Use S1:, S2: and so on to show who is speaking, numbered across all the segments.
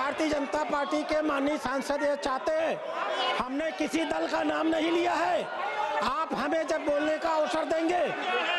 S1: Bharatiya Janata party के माननीय सांसद ये चाहते हैं, हमने किसी दल का नाम नहीं लिया है। आप हमें जब बोलने का अवसर देंगे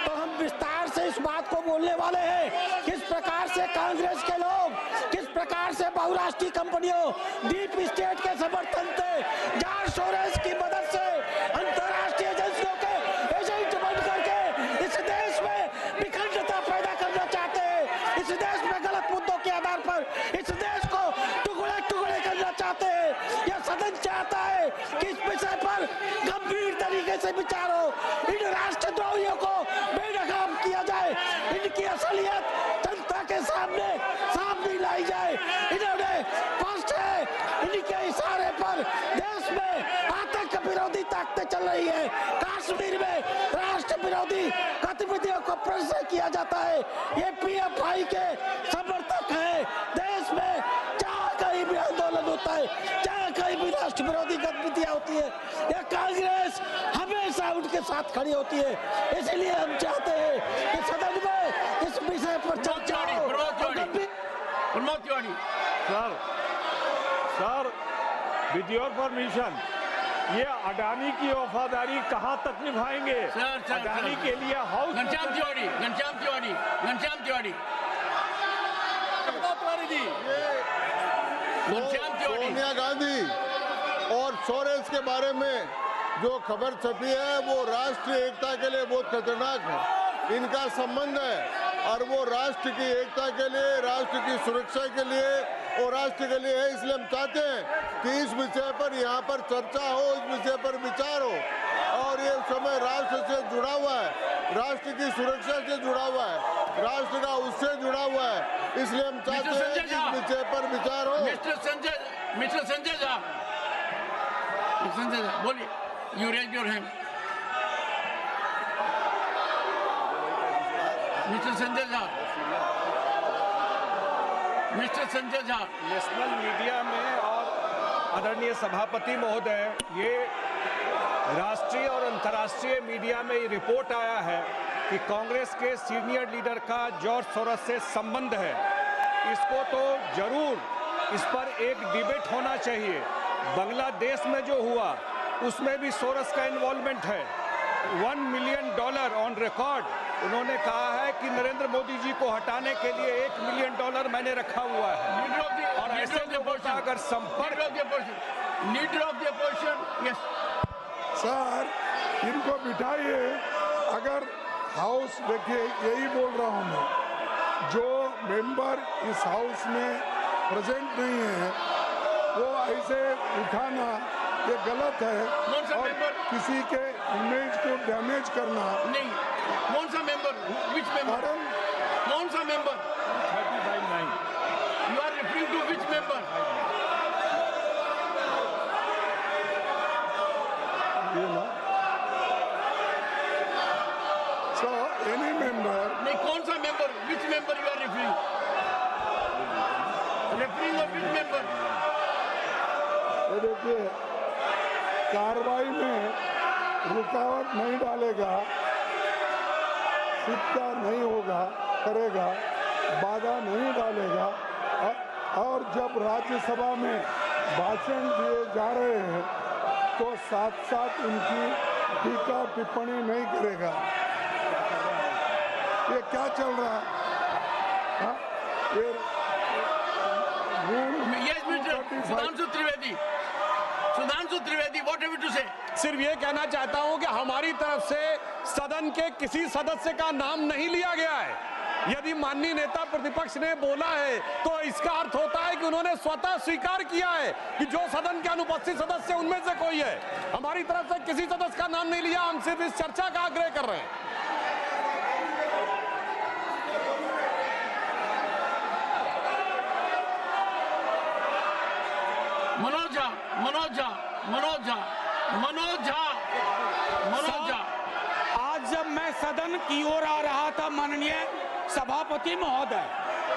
S1: तो हम विस्तार से इस बात को बोलने वाले हैं, किस प्रकार से कांग्रेस के लोग, किस प्रकार से बहुराष्ट्रीय कंपनियों, डीप स्टेट के समर्थन से, जॉर्ज सोरोस की मदद से, अंतर्राष्ट्रीय एजेंसियों के एजेंट बन करके इस देश में विखंडता पैदा करना चाहते हैं। इस देश में गलत मुद्दों के आधार पर इस देश को टुकड़े टुकड़े करना चाहते हैं। यह सदन चाहता है कि इस विषय पर गंभीर तरीके से विचार हो, इन राष्ट्रद्रोहियों को बेनकाब किया जाए, इनकी असलियत जनता के सामने सामने लाई जाए। इन्होंने स्पष्ट है, इनके इशारे पर देश में आतंक विरोधी ताकतें चल रही है। कश्मीर में राष्ट्र विरोधी गतिविधियों को प्रदर्शित किया जाता है। ये पीएफआई के समर्थक हैं। देश में जहाँ कहीं भी आंदोलन होता है, जहाँ कहीं भी राष्ट्र विरोधी गतिविधियां होती है, यह कांग्रेस हमेशा उनके साथ खड़ी होती है। इसलिए हम चाहते हैं कि सदन में इस विषय पर चर्चा हो।
S2: सर, विद योर परमिशन, ये अडानी की वफादारी कहाँ तक निभाएंगे? अडानी के लिए हाउस
S3: घनश्याम तिवारी
S4: सोनिया गांधी और सोरेस के बारे में जो खबर छपी है वो राष्ट्रीय एकता के लिए बहुत खतरनाक है। इनका संबंध है और वो राष्ट्र की एकता के लिए, राष्ट्र की सुरक्षा के लिए और राष्ट्र के लिए है। इसलिए हम चाहते हैं कि इस विषय पर यहाँ पर चर्चा हो, इस विषय पर विचार हो। और ये समय राष्ट्र से जुड़ा हुआ है, राष्ट्र की सुरक्षा से जुड़ा हुआ है, राष्ट्र का उससे जुड़ा हुआ है। इसलिए हम चाहते हैं कि इस विषय पर विचार हो।
S3: मिस्टर संजय झा, बोलिए, you raise your hand. Mister Sanjay Jha,
S2: national media में और आदरणीय सभापति महोदय, ये राष्ट्रीय और अंतर्राष्ट्रीय मीडिया में ये रिपोर्ट आया है कि कांग्रेस के सीनियर लीडर का जॉर्ज सोरोस से संबंध है। इसको तो जरूर इस पर एक डिबेट होना चाहिए। बांग्लादेश में जो हुआ उसमें भी सोरोस का इन्वॉल्वमेंट है। $1 मिलियन ऑन रिकॉर्ड उन्होंने कहा है कि नरेंद्र मोदी जी को हटाने के लिए $1 मिलियन मैंने रखा हुआ है। और ऐसे लोगों का अगर संपर्क
S5: सर, इनको बिठाइए। अगर हाउस, देखिए यही बोल रहा हूँ मैं, जो मेंबर इस हाउस में प्रेजेंट नहीं है वो ऐसे उठाना ये गलत है और किसी के इमेज को डैमेज करना
S3: नहीं। कौन सा मेंबर? Which member? कौन सा member?
S2: 35-9
S3: you are referring to which member?
S5: So any member,
S3: नहीं, कौन सा member? Which member you are referring? Referring of which member?
S5: ये देखिए, कार्रवाई में रुकावट नहीं डालेगा, सिक्का नहीं होगा, करेगा, बाधा नहीं डालेगा। और जब राज्यसभा में भाषण दिए जा रहे हैं तो साथ साथ उनकी टीका टिप्पणी नहीं करेगा। ये क्या चल रहा है? हाँ? ये
S3: Sudhanshu Trivedi, what have you to say?
S6: सिर्फ ये कहना चाहता हूं कि हमारी तरफ से सदन के किसी सदस्य का नाम नहीं लिया गया है। यदि माननीय नेता प्रतिपक्ष ने बोला है तो इसका अर्थ होता है कि उन्होंने स्वतः स्वीकार किया है कि जो सदन के अनुपस्थित सदस्य उनमें से कोई है। हमारी तरफ से किसी सदस्य का नाम नहीं लिया, हम सिर्फ इस चर्चा का आग्रह कर रहे हैं।
S3: मनोज झा,
S7: आज जब मैं सदन की ओर आ रहा था, माननीय सभापति महोदय,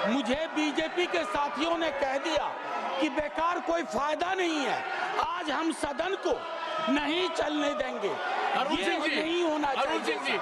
S7: मुझे बीजेपी के साथियों ने कह दिया कि बेकार कोई फायदा नहीं है, आज हम सदन को नहीं चलने देंगे। ये नहीं होना चाहिए।